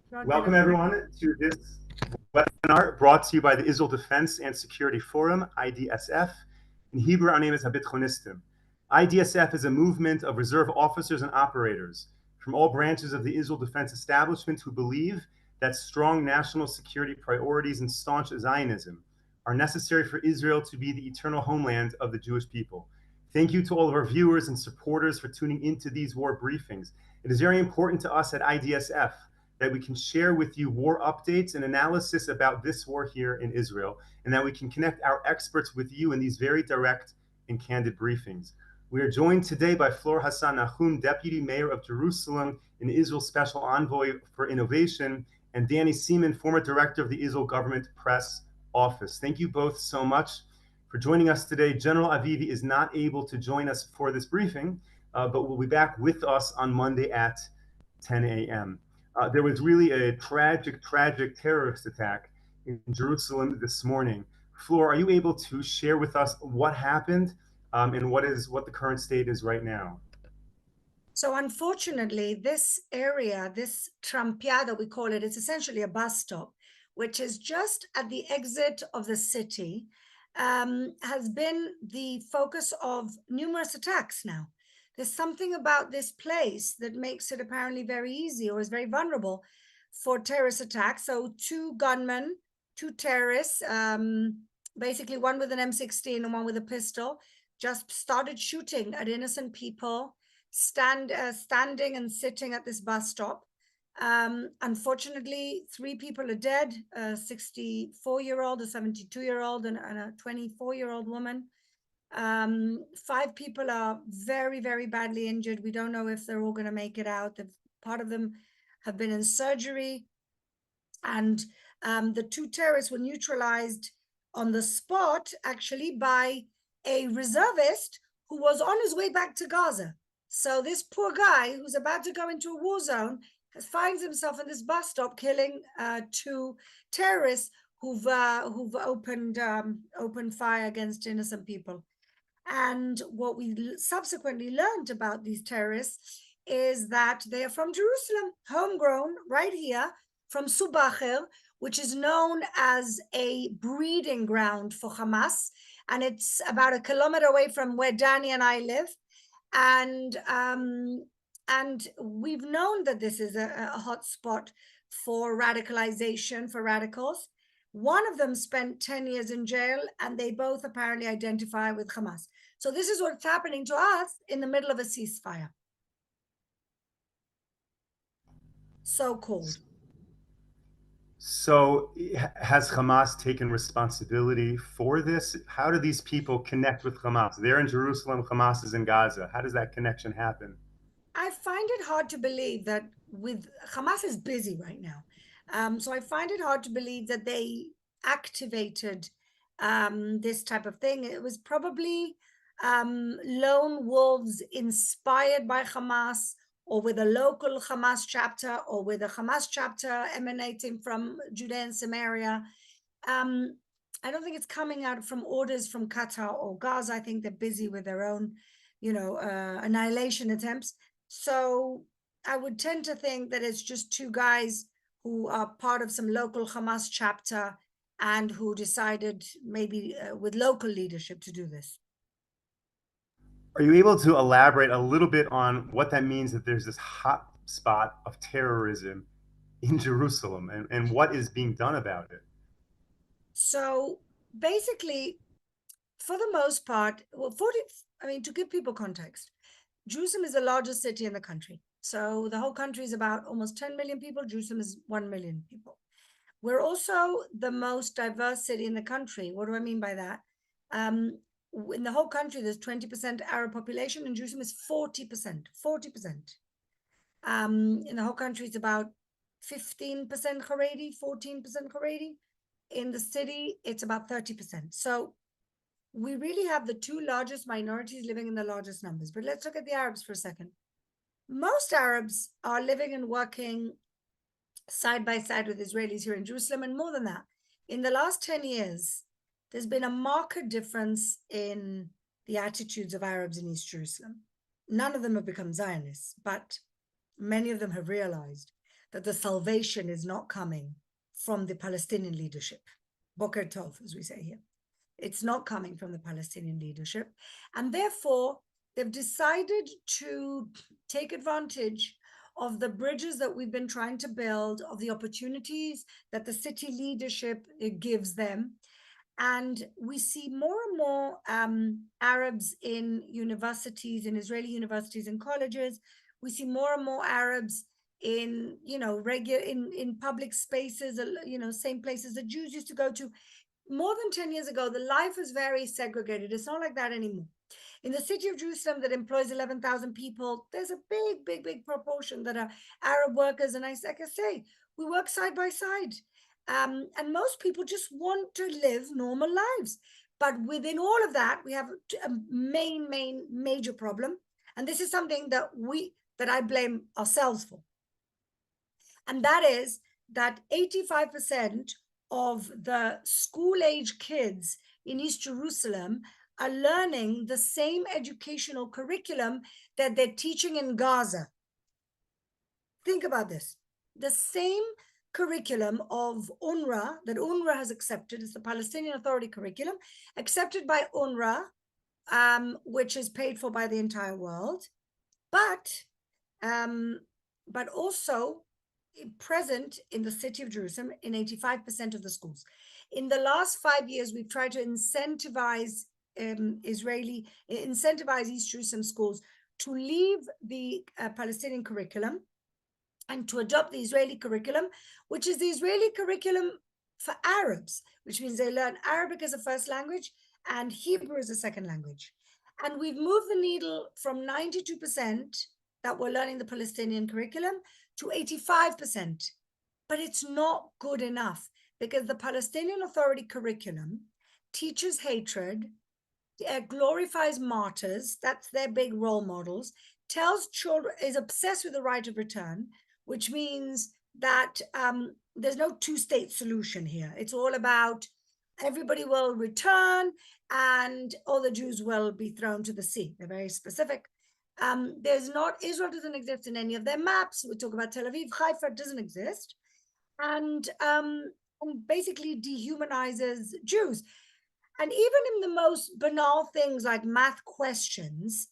Welcome everyone to this webinar brought to you by the Israel Defense and Security Forum, IDSF. In Hebrew, our name is Habitchonistim. IDSF is a movement of reserve officers and operators from all branches of the Israel Defense Establishment who believe that strong national security priorities and staunch Zionism are necessary for Israel to be the eternal homeland of the Jewish people. Thank you to all of our viewers and supporters for tuning into these war briefings. It is very important to us at IDSF that we can share with you war updates and analysis about this war here in Israel, and that we can connect our experts with you in these very direct and candid briefings. We are joined today by Flor Hassan Nahum, Deputy Mayor of Jerusalem and Israel Special Envoy for Innovation, and Danny Seaman, former Director of the Israel Government Press Office. Thank you both so much for joining us today. General Avivi is not able to join us for this briefing, but will be back with us on Monday at 10 a.m. There was really a tragic terrorist attack in Jerusalem this morning. Flor, are you able to share with us what happened and what the current state is right now? So unfortunately, this area, this Trampiada, we call it, it's essentially a bus stop, which is just at the exit of the city, has been the focus of numerous attacks now. There's something about this place that makes it apparently very easy or is very vulnerable for terrorist attacks. So two gunmen, two terrorists, basically one with an M16 and one with a pistol, just started shooting at innocent people standing and sitting at this bus stop. Unfortunately, 3 people are dead, a 64-year-old, a 72-year-old, and a 24-year-old woman. 5 people are very, very badly injured. We don't know if they're all going to make it out. Part of them have been in surgery. And the 2 terrorists were neutralized on the spot, actually, by a reservist who was on his way back to Gaza. So this poor guy who's about to go into a war zone finds himself in this bus stop killing 2 terrorists who've opened fire against innocent people. And what we subsequently learned about these terrorists is that they are from Jerusalem, homegrown, right here, from Subacher, which is known as a breeding ground for Hamas. And it's about 1 kilometer away from where Danny and I live. And we've known that this is a hot spot for radicalization, for radicals. One of them spent 10 years in jail, and they both apparently identify with Hamas. So this is what's happening to us in the middle of a ceasefire. So-called. So has Hamas taken responsibility for this? How do these people connect with Hamas? They're in Jerusalem, Hamas is in Gaza. How does that connection happen? I find it hard to believe that Hamas is busy right now. So I find it hard to believe that they activated this type of thing. It was probably lone wolves inspired by Hamas, or with a local Hamas chapter, or with a Hamas chapter emanating from Judea and Samaria. I don't think it's coming out from orders from Qatar or Gaza. I think they're busy with their own, annihilation attempts. So I would tend to think that it's just 2 guys who are part of some local Hamas chapter and who decided maybe with local leadership to do this. Are you able to elaborate a little bit on what that means, that there's this hot spot of terrorism in Jerusalem, and what is being done about it? So basically, for the most part, to give people context, Jerusalem is the largest city in the country. So the whole country is about almost 10 million people. Jerusalem is 1 million people. We're also the most diverse city in the country. What do I mean by that? In the whole country, there's 20% Arab population, and Jerusalem is 40%. 40%. In the whole country, it's about 15% Haredi, 14% Haredi. In the city, it's about 30%. So we really have the 2 largest minorities living in the largest numbers. But let's look at the Arabs for a second. Most Arabs are living and working side by side with Israelis here in Jerusalem. And more than that, in the last 10 years, there's been a marked difference in the attitudes of Arabs in East Jerusalem. None of them have become Zionists, but many of them have realized that the salvation is not coming from the Palestinian leadership. Boker Tov, as we say here. It's not coming from the Palestinian leadership. And therefore, they've decided to take advantage of the bridges that we've been trying to build, of the opportunities that the city leadership gives them. And we see more and more Arabs in universities, in Israeli universities and colleges. We see more and more Arabs in, in public spaces, same places that Jews used to go to. More than 10 years ago, the life was very segregated. It's not like that anymore. In the city of Jerusalem that employs 11,000 people, there's a big proportion that are Arab workers. And like I say, we work side by side. And most people just want to live normal lives. But within all of that, we have a major problem. And this is something that I blame ourselves for. And that is that 85% of the school-age kids in East Jerusalem are learning the same educational curriculum that they're teaching in Gaza. Think about this. The same curriculum of UNRWA that UNRWA has accepted, is the Palestinian Authority curriculum, accepted by UNRWA, which is paid for by the entire world, but also present in the city of Jerusalem in 85% of the schools. In the last 5 years, we've tried to incentivize East Jerusalem schools to leave the Palestinian curriculum and to adopt the Israeli curriculum, which is the Israeli curriculum for Arabs, which means they learn Arabic as a first language and Hebrew as a second language. And we've moved the needle from 92% that were learning the Palestinian curriculum to 85%. But it's not good enough, because the Palestinian Authority curriculum teaches hatred, glorifies martyrs, that's their big role models, tells children, is obsessed with the right of return, which means that there's no two-state solution here. It's all about everybody will return and all the Jews will be thrown to the sea. They're very specific. Israel doesn't exist in any of their maps. We talk about Tel Aviv, Haifa doesn't exist. And basically dehumanizes Jews. And even in the most banal things like math questions,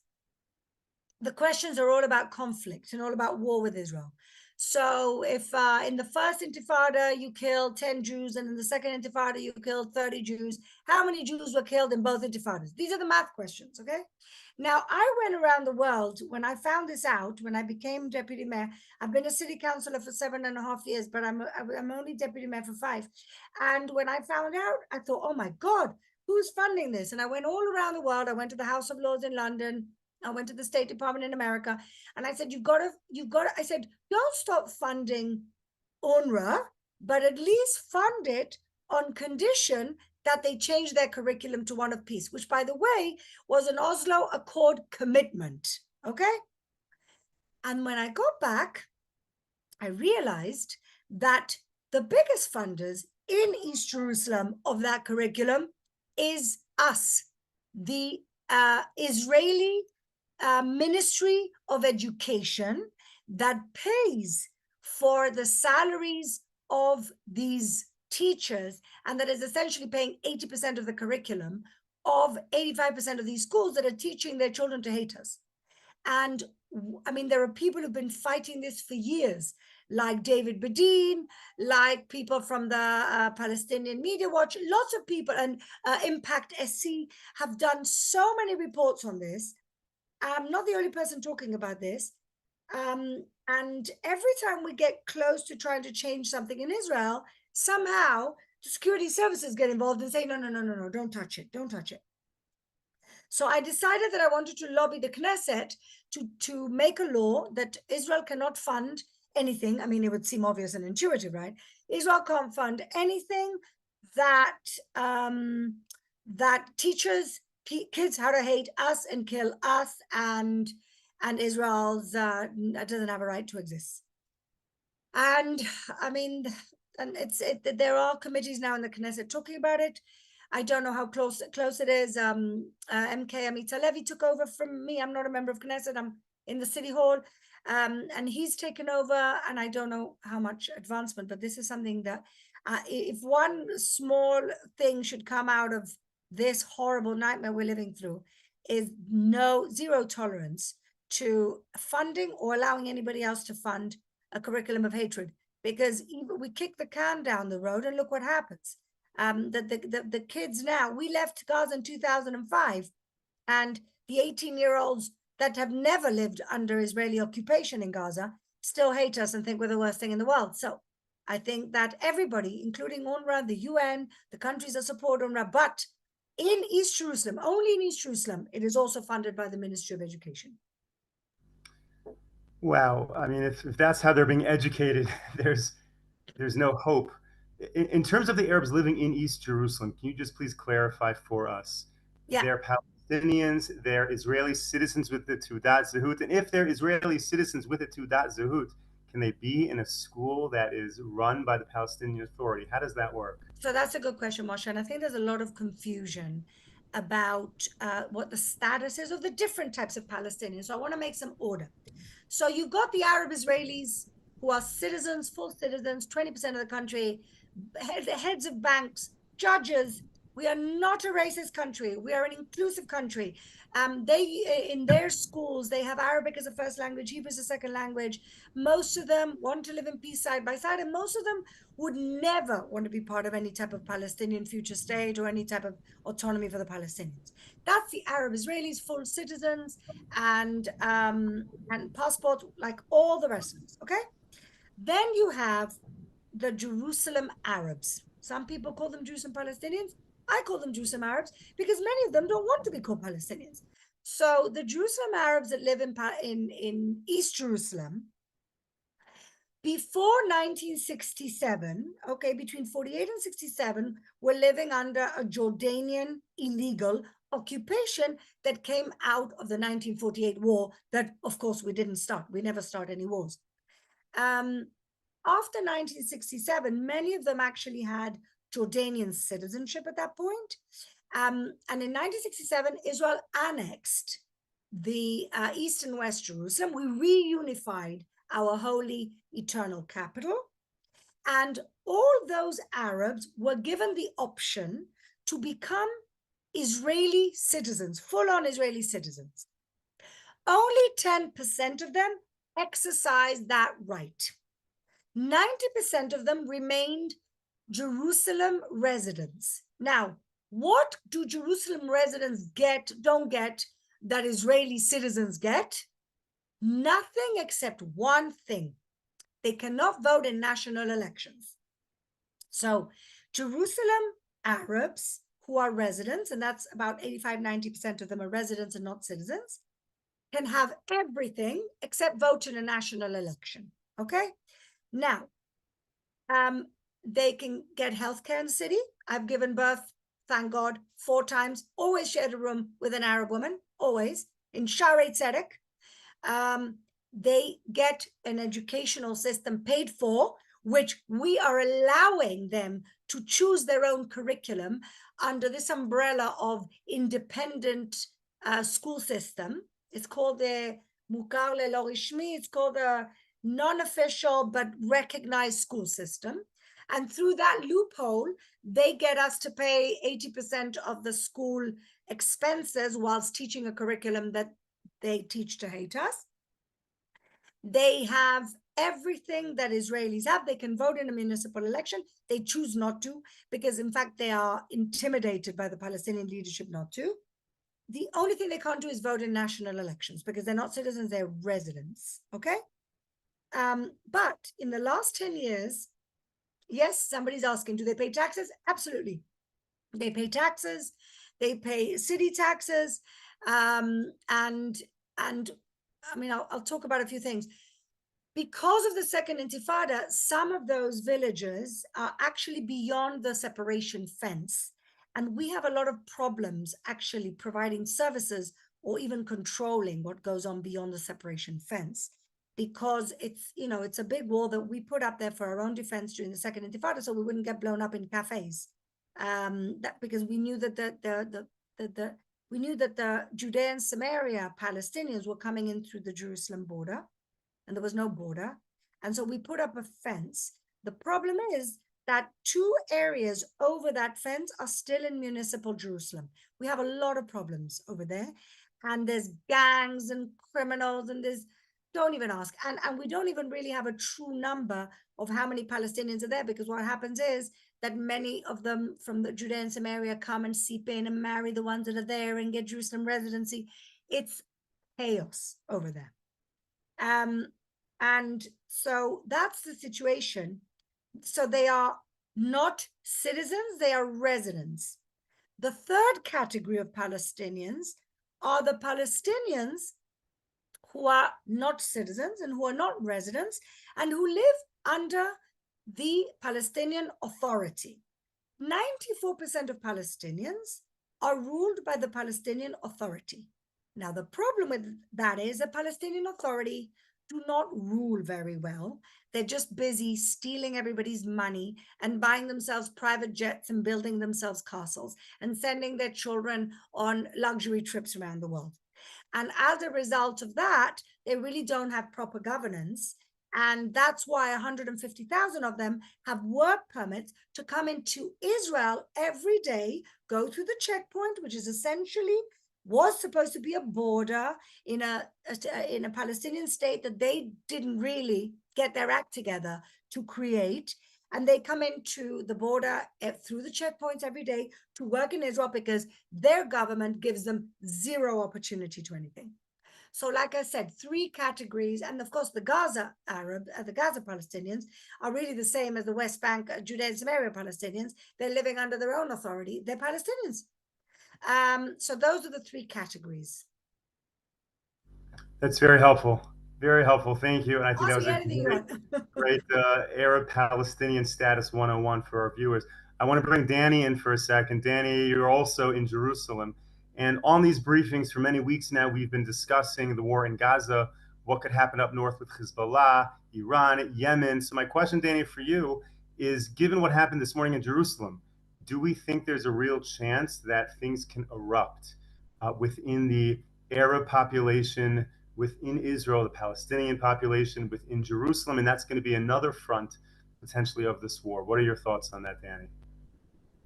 the questions are all about conflict and all about war with Israel. So if in the first intifada you killed 10 Jews and in the second intifada you killed 30 Jews, how many Jews were killed in both intifadas? These are the math questions, okay? Now, I went around the world when I found this out, when I became deputy mayor. I've been a city councillor for 7.5 years, but I'm only deputy mayor for 5. And when I found out, I thought, oh my God, who's funding this? And I went all around the world. I went to the House of Lords in London. I went to the State Department in America. And I said, I said, don't stop funding UNRWA, but at least fund it on condition that they change their curriculum to one of peace, which, by the way, was an Oslo Accord commitment, okay? And when I got back, I realized that the biggest funders in East Jerusalem of that curriculum is us, the Israeli Ministry of Education, that pays for the salaries of these teachers, and that is essentially paying 80% of the curriculum of 85% of these schools that are teaching their children to hate us. And I mean, there are people who've been fighting this for years, like David Bedin, like people from the Palestinian Media Watch, lots of people, and Impact SC have done so many reports on this. I'm not the only person talking about this. And every time we get close to trying to change something in Israel, somehow the security services get involved and say, no, don't touch it, don't touch it. So I decided that I wanted to lobby the Knesset to make a law that Israel cannot fund anything. I mean, it would seem obvious and intuitive, right? Israel can't fund anything that that teaches kids how to hate us and kill us, and Israel's doesn't have a right to exist. And I mean, and there are committees now in the Knesset talking about it. I don't know how close it is. MK Amit Halevi took over from me. I'm not a member of Knesset. I'm in the city hall. And he's taken over, and I don't know how much advancement, but this is something that if one small thing should come out of this horrible nightmare we're living through, is zero tolerance to funding or allowing anybody else to fund a curriculum of hatred, because even we kick the can down the road and look what happens. The kids now, we left Gaza in 2005, and the 18-year-olds that have never lived under Israeli occupation in Gaza still hate us and think we're the worst thing in the world. So I think that everybody, including UNRWA, the UN, the countries that support UNRWA, but in East Jerusalem, only in East Jerusalem, it is also funded by the Ministry of Education. Wow. I mean, if that's how they're being educated, there's no hope. In terms of the Arabs living in East Jerusalem, can you just please clarify for us? Yeah. They're Palestinians, they're Israeli citizens with the Teudat Zehut, and if they're Israeli citizens with the Teudat Zehut, can they be in a school that is run by the Palestinian Authority? How does that work? So that's a good question, Moshe. And I think there's a lot of confusion about what the status is of the different types of Palestinians. So I want to make some order. So you've got the Arab Israelis who are citizens, full citizens, 20% of the country, heads of banks, judges. We are not a racist country. We are an inclusive country. They in their schools, they have Arabic as a first language, Hebrew as a second language. Most of them want to live in peace side by side, and most of them would never want to be part of any type of Palestinian future state or any type of autonomy for the Palestinians. That's the Arab Israelis, full citizens and passport, like all the rest of us. Okay. Then you have the Jerusalem Arabs. Some people call them Jews and Palestinians. I call them Jews and Arabs because many of them don't want to be called Palestinians. So the Jerusalem Arabs that live in East Jerusalem, before 1967, okay, between 48 and 67, were living under a Jordanian illegal occupation that came out of the 1948 war that, of course, we didn't start. We never start any wars. After 1967, many of them actually had Jordanian citizenship at that point. And in 1967, Israel annexed the East and West Jerusalem. We reunified our holy eternal capital. And all those Arabs were given the option to become Israeli citizens, full-on Israeli citizens. Only 10% of them exercised that right. 90% of them remained Jerusalem residents. Now, what do Jerusalem residents don't get, that Israeli citizens get? Nothing except one thing. They cannot vote in national elections. So Jerusalem Arabs who are residents, and that's about 85-90% of them are residents and not citizens, can have everything except vote in a national election. Okay? Now, they can get healthcare in the city. I've given birth, thank God, 4 times, always shared a room with an Arab woman, always, in Shaarei Tzedek. They get an educational system paid for, which we are allowing them to choose their own curriculum under this umbrella of independent school system. It's called the Mukar Lelo Rishmi. It's called a non-official but recognized school system. And through that loophole, they get us to pay 80% of the school expenses whilst teaching a curriculum that they teach to hate us. They have everything that Israelis have. They can vote in a municipal election. They choose not to because, in fact, they are intimidated by the Palestinian leadership not to. The only thing they can't do is vote in national elections because they're not citizens, they're residents, okay? But in the last 10 years, yes, somebody's asking, do they pay taxes? Absolutely. They pay taxes, they pay city taxes, and I mean, I'll talk about a few things. Because of the second intifada, some of those villages are actually beyond the separation fence. And we have a lot of problems actually providing services or even controlling what goes on beyond the separation fence. Because it's, you know, it's a big wall that we put up there for our own defense during the second intifada, so we wouldn't get blown up in cafes. Because we knew that the Judea and Samaria Palestinians were coming in through the Jerusalem border. and there was no border. And so we put up a fence. The problem is that 2 areas over that fence are still in municipal Jerusalem. We have a lot of problems over there. And there's gangs and criminals, and don't even ask. And we don't even really have a true number of how many Palestinians are there, because what happens is that many of them from the Judea and Samaria come and seep in and marry the ones that are there and get Jerusalem residency. It's chaos over there. And so that's the situation. So they are not citizens, they are residents. The third category of Palestinians are the Palestinians who are not citizens and who are not residents and who live under the Palestinian Authority. 94% of Palestinians are ruled by the Palestinian Authority. Now, the problem with that is the Palestinian Authority do not rule very well. They're just busy stealing everybody's money and buying themselves private jets and building themselves castles and sending their children on luxury trips around the world. And as a result of that, they really don't have proper governance. And that's why 150,000 of them have work permits to come into Israel every day, go through the checkpoint, which is essentially was supposed to be a border in a Palestinian state that they didn't really get their act together to create. And they come into the border through the checkpoints every day to work in Israel because their government gives them zero opportunity to anything. So like I said, 3 categories. And of course, the Gaza Palestinians are really the same as the West Bank, Judea and Samaria Palestinians. They're living under their own authority. They're Palestinians. So those are the 3 categories. That's very helpful. Very helpful. Thank you. And I think Ask that was a great Arab-Palestinian status 101 for our viewers. I want to bring Danny in for a second. Danny, you're also in Jerusalem. And on these briefings for many weeks now, we've been discussing the war in Gaza, what could happen up north with Hezbollah, Iran, Yemen. So my question, Danny, for you is, given what happened this morning in Jerusalem, do we think there's a real chance that things can erupt within the Arab population, within Israel, the Palestinian population, within Jerusalem, and that's going to be another front potentially of this war? What are your thoughts on that, Danny?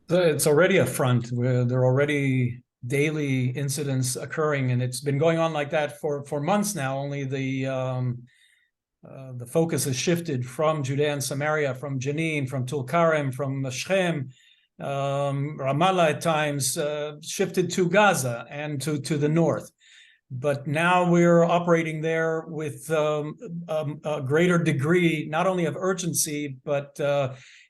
It's already a front where there are already daily incidents occurring, and it's been going on like that for months now. Only the focus has shifted from Judea and Samaria, from Jenin, from Tulkarem, from Shechem, Ramallah at times, shifted to Gaza and to the north. But now we're operating there with a greater degree, not only of urgency, but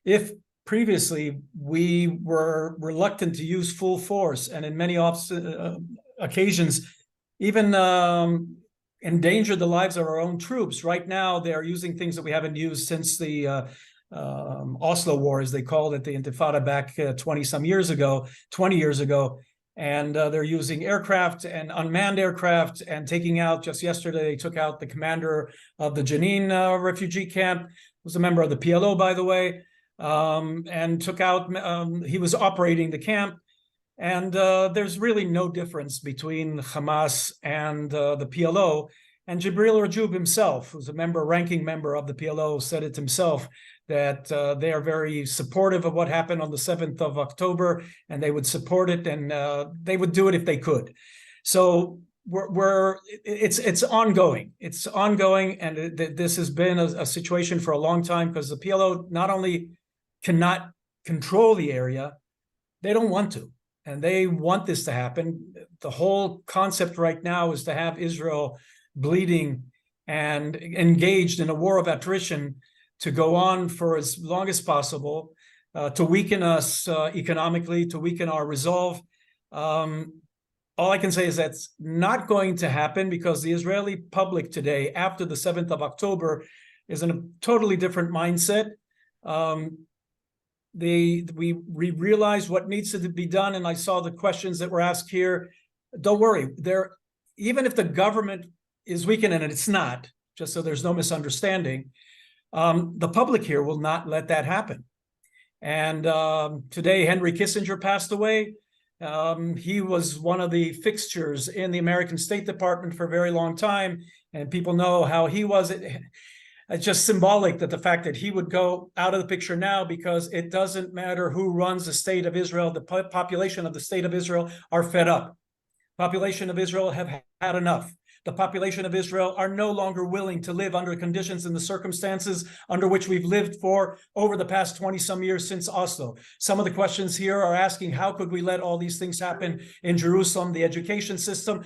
if previously we were reluctant to use full force and in many occasions even endanger the lives of our own troops. Right now, they are using things that we haven't used since the Oslo War, as they called it, the Intifada back 20 years ago. And they're using aircraft and unmanned aircraft and taking out, just yesterday, they took out the commander of the Jenin refugee camp, was a member of the PLO, by the way, and took out, he was operating the camp. And there's really no difference between Hamas and the PLO. And Jibril Rajoub himself, who's a ranking member of the PLO, said it himself, that they are very supportive of what happened on the 7th of October, and they would support it, and they would do it if they could. So it's ongoing. It's ongoing, and this has been a situation for a long time, because the PLO not only cannot control the area, they don't want to. And they want this to happen. The whole concept right now is to have Israel bleeding and engaged in a war of attrition to go on for as long as possible, to weaken us economically, to weaken our resolve. All I can say is that's not going to happen, because the Israeli public today, after the 7th of October, is in a totally different mindset. We realize what needs to be done, and I saw the questions that were asked here. Don't worry, even if the government is weakened, and it's not, just so there's no misunderstanding, the public here will not let that happen. And today, Henry Kissinger passed away. He was one of the fixtures in the American State Department for a very long time. and people know how he was. It's just symbolic that the fact that he would go out of the picture now, because it doesn't matter who runs the state of Israel, the population of the state of Israel are fed up. Population of Israel have had enough. The population of Israel are no longer willing to live under conditions and the circumstances under which we've lived for over the past 20 some years since Oslo. Some of the questions here are asking, how could we let all these things happen in Jerusalem, the education system?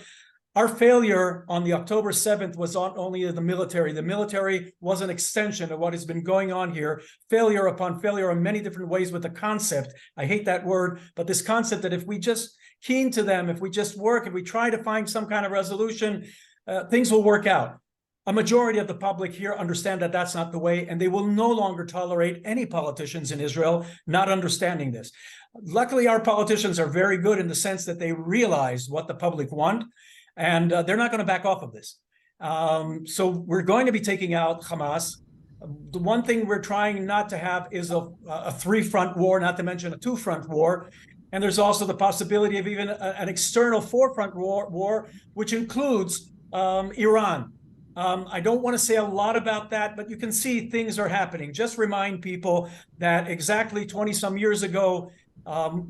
Our failure on the October 7th was not only the military. The military was an extension of what has been going on here. Failure upon failure in many different ways with the concept. I hate that word, but this concept that if we just keen to them, if we just work, if we try to find some kind of resolution, things will work out. A majority of the public here understand that that's not the way, and they will no longer tolerate any politicians in Israel not understanding this. Luckily, our politicians are very good in the sense that they realize what the public want, and they're not going to back off of this. So we're going to be taking out Hamas. The one thing we're trying not to have is a three-front war, not to mention a two-front war. And there's also the possibility of even an external four-front war, which includes Iran. I don't want to say a lot about that, but you can see things are happening. Just remind people that exactly 20-some years ago,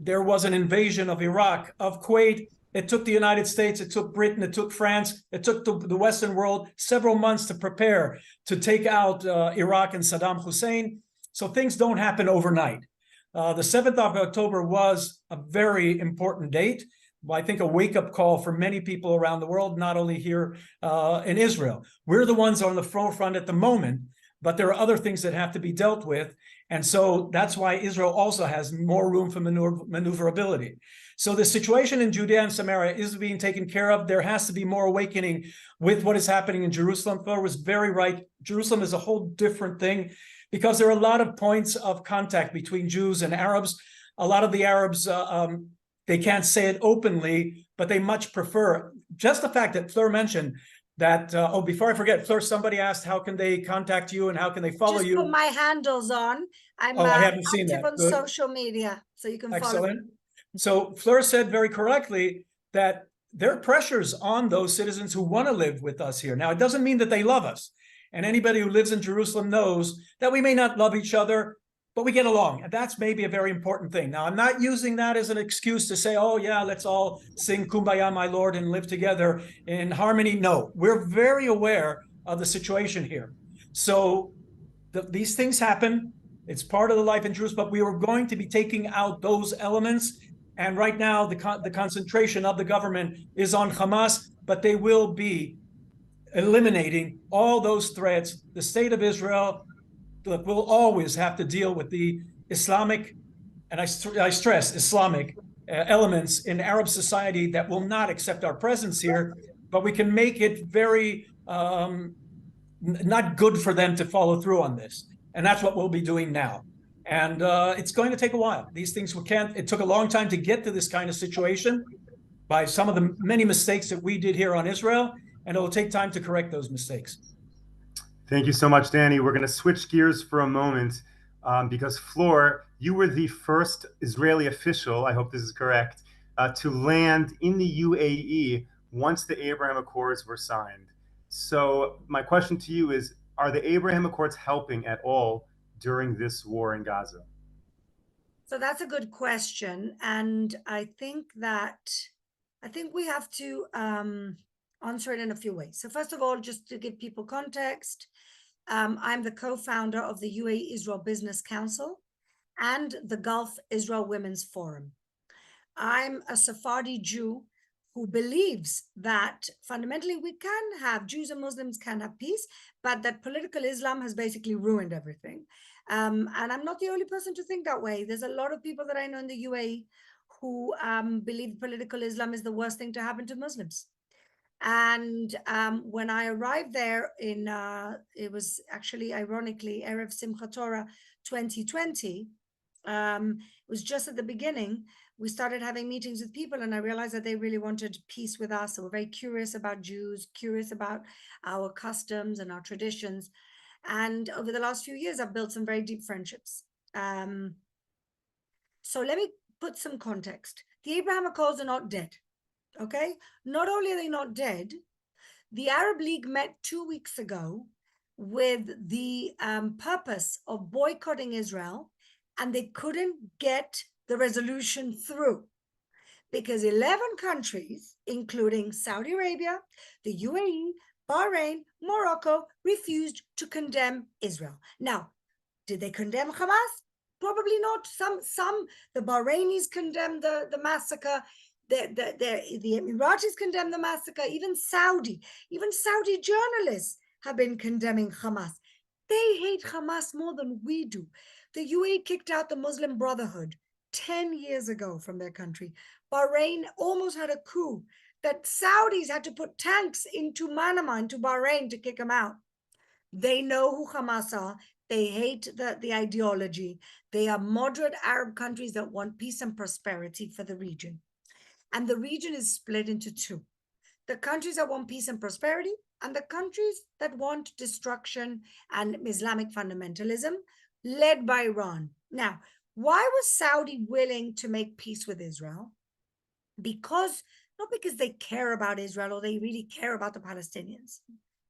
there was an invasion of Iraq, of Kuwait. It took the United States, it took Britain, it took France, it took the Western world several months to prepare to take out Iraq and Saddam Hussein. So things don't happen overnight. The 7th of October was a very important date. I think a wake-up call for many people around the world, not only here in Israel. We're the ones on the forefront at the moment, but there are other things that have to be dealt with. And so that's why Israel also has more room for maneuverability. So the situation in Judea and Samaria is being taken care of. There has to be more awakening with what is happening in Jerusalem. Thor was very right. Jerusalem is a whole different thing because there are a lot of points of contact between Jews and Arabs. A lot of the Arabs, they can't say it openly, but they much prefer. Just the fact that Fleur mentioned that, before I forget, Fleur, somebody asked, how can they contact you and how can they follow you? Just put my handles on. I'm I haven't seen active that. on Good. social media, so you can follow Excellent. me. So Fleur said very correctly that there are pressures on those citizens who want to live with us here. Now, it doesn't mean that they love us. And anybody who lives in Jerusalem knows that we may not love each other, but we get along. And that's maybe a very important thing. Now, I'm not using that as an excuse to say, oh, yeah, let's all sing Kumbaya, my Lord, and live together in harmony. No, we're very aware of the situation here. So these things happen. It's part of the life in Jerusalem, but we are going to be taking out those elements. And right now, the concentration of the government is on Hamas, but they will be eliminating all those threats. The state of Israel will always have to deal with the Islamic, and I stress Islamic elements in Arab society that will not accept our presence here, but we can make it very not good for them to follow through on this. And that's what we'll be doing now. And it's going to take a while. These things it took a long time to get to this kind of situation by some of the many mistakes that we did here on Israel, and it'll take time to correct those mistakes. Thank you so much, Danny. We're going to switch gears for a moment because, Fleur, you were the first Israeli official, I hope this is correct, to land in the UAE once the Abraham Accords were signed. So my question to you is, are the Abraham Accords helping at all during this war in Gaza? So that's a good question. And I think we have to answer it in a few ways. So first of all, just to give people context, I'm the co-founder of the UAE Israel Business Council and the Gulf Israel Women's Forum. I'm a Sephardi Jew who believes that fundamentally we can have, Jews and Muslims can have peace, but that political Islam has basically ruined everything. And I'm not the only person to think that way. There's a lot of people that I know in the UAE who believe political Islam is the worst thing to happen to Muslims. And when I arrived there it was actually ironically Erev Simchat Torah 2020, it was just at the beginning, we started having meetings with people and I realized that they really wanted peace with us. They were very curious about Jews, curious about our customs and our traditions. And over the last few years, I've built some very deep friendships. So let me put some context. The Abraham Accords are not dead, okay? Not only are they not dead, The Arab League met 2 weeks ago with the purpose of boycotting Israel, and they couldn't get the resolution through because 11 countries, including Saudi Arabia, the UAE, Bahrain, Morocco, refused to condemn Israel. Now, did they condemn Hamas? Probably not. The Bahrainis condemned the massacre. The Emiratis condemned the massacre. Even Saudi journalists have been condemning Hamas. They hate Hamas more than we do. The UAE kicked out the Muslim Brotherhood 10 years ago from their country. Bahrain almost had a coup that Saudis had to put tanks into Manama, into Bahrain, to kick them out. They know who Hamas are. They hate the ideology. They are moderate Arab countries that want peace and prosperity for the region. And the region is split into two. The countries that want peace and prosperity, and the countries that want destruction and Islamic fundamentalism, led by Iran. Now, why was Saudi willing to make peace with Israel? Not because they care about Israel or they really care about the Palestinians.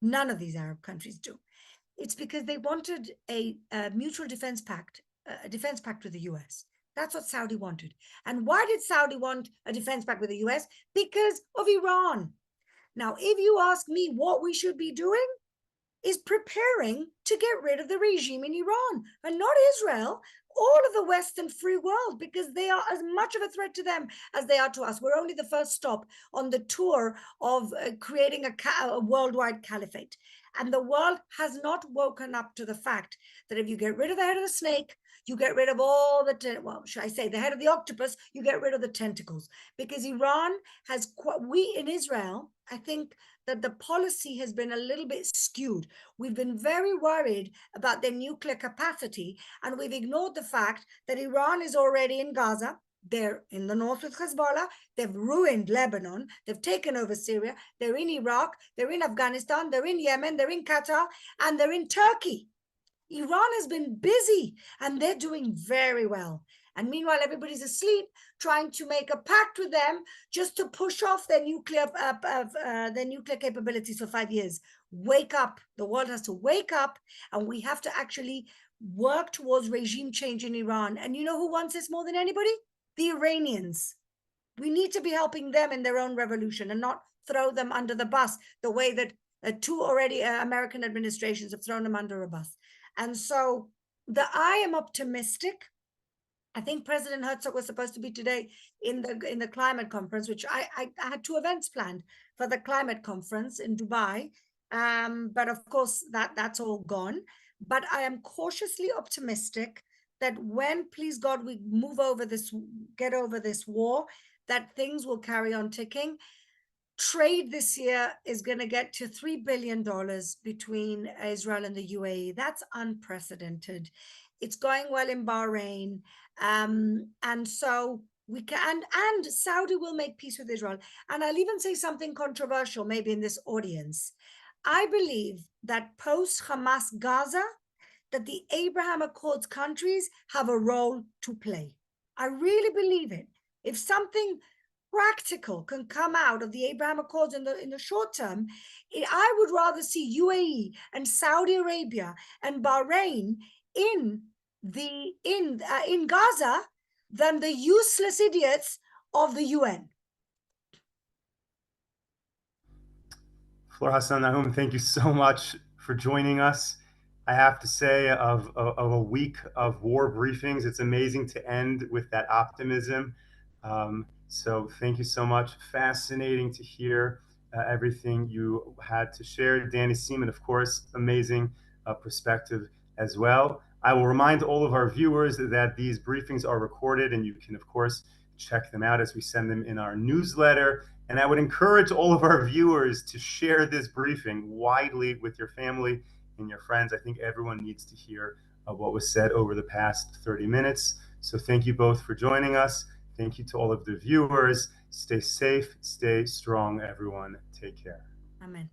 None of these Arab countries do. It's because they wanted a mutual defense pact, a defense pact with the US. That's what Saudi wanted. And why did Saudi want a defense pact with the US? Because of Iran. Now, if you ask me what we should be doing, is preparing to get rid of the regime in Iran, and not Israel, all of the Western free world, because they are as much of a threat to them as they are to us. We're only the first stop on the tour of creating a worldwide caliphate. And the world has not woken up to the fact that if you get rid of the head of the snake, you get rid of all the, well, should I say the head of the octopus, you get rid of the tentacles. Because Iran has, we in Israel, I think that the policy has been a little bit skewed. We've been very worried about their nuclear capacity, and we've ignored the fact that Iran is already in Gaza. They're in the north with Hezbollah. They've ruined Lebanon. They've taken over Syria. They're in Iraq. They're in Afghanistan. They're in Yemen. They're in Qatar. And they're in Turkey. Iran has been busy, and they're doing very well. And meanwhile, everybody's asleep, trying to make a pact with them just to push off their nuclear capabilities for 5 years. Wake up. The world has to wake up, and we have to actually work towards regime change in Iran. And you know who wants this more than anybody? The Iranians. We need to be helping them in their own revolution and not throw them under the bus the way that two already American administrations have thrown them under a bus. And so I am optimistic. I think President Herzog was supposed to be today in the climate conference, which I had 2 events planned for the climate conference in Dubai. But of course, that's all gone. But I am cautiously optimistic that when, please God, we get over this war, that things will carry on ticking. Trade this year is going to get to $3 billion between Israel and the UAE. That's unprecedented. It's going well in Bahrain. And so we can, and Saudi will make peace with Israel. And I'll even say something controversial, maybe in this audience. I believe that post-Hamas Gaza, that the Abraham Accords countries have a role to play. I really believe it. If something practical can come out of the Abraham Accords in the short term, I would rather see UAE and Saudi Arabia and Bahrain in Gaza than the useless idiots of the UN. Flor Hassan Nahum, thank you so much for joining us. I have to say, of a week of war briefings, it's amazing to end with that optimism. So thank you so much. Fascinating to hear everything you had to share. Danny Seaman, of course, amazing perspective as well. I will remind all of our viewers that these briefings are recorded, and you can, of course, check them out as we send them in our newsletter. And I would encourage all of our viewers to share this briefing widely with your family and your friends. I think everyone needs to hear what was said over the past 30 minutes. So thank you both for joining us. Thank you to all of the viewers. Stay safe, stay strong, everyone. Take care. Amen.